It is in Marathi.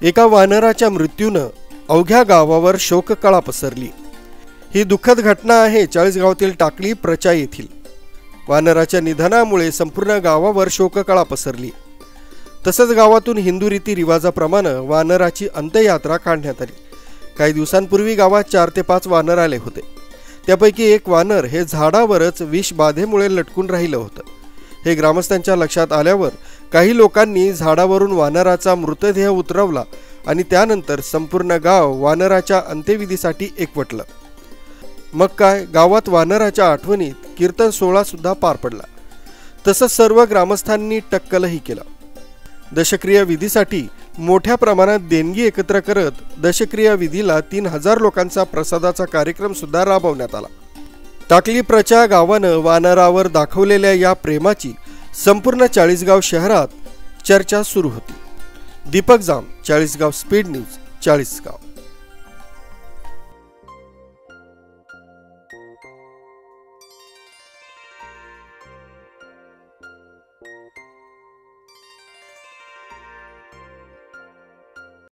एका वानराच्या मृत्यूनं अवघ्या गावावर शोककळा पसरली। ही दुःखद घटना आहे चाळीसगावातील टाकली प्रचा येथील। वानराच्या निधनामुळे संपूर्ण गावावर शोककळा पसरली। तसंच गावातून हिंदू रीती रिवाजाप्रमाणे वानराची अंत्ययात्रा काढण्यात आली। काही दिवसांपूर्वी गावात 4 ते 5 वानर आले होते। त्यापैकी एक वानर हे झाडावरच विष बाधेमुळे लटकून राहिलं होतं। हे ग्रामस्थांच्या लक्षात आल्यावर काही लोकांनी झाडावरून वानराचा मृतदेह उतरवला आणि त्यानंतर संपूर्ण गाव वानराच्या अंत्यविधीसाठी एकवटलं। मग काय, गावात वानराच्या आठवणीत कीर्तन सोहळा सुद्धा पार पडला। तसंच सर्व ग्रामस्थांनी टक्कलही केलं। दशक्रिया विधीसाठी मोठ्या प्रमाणात देणगी एकत्र करत दशक्रिया विधीला 3000 लोकांचा प्रसादाचा कार्यक्रम सुद्धा राबवण्यात आला। टाकली प्रचा गावानं वानरावर दाखवलेल्या या प्रेमाची संपूर्ण चाळीसगाव शहरात चर्चा सुरू होती। दीपक जाम, चाळीसगाव स्पीड न्यूज, चाळीसगाव।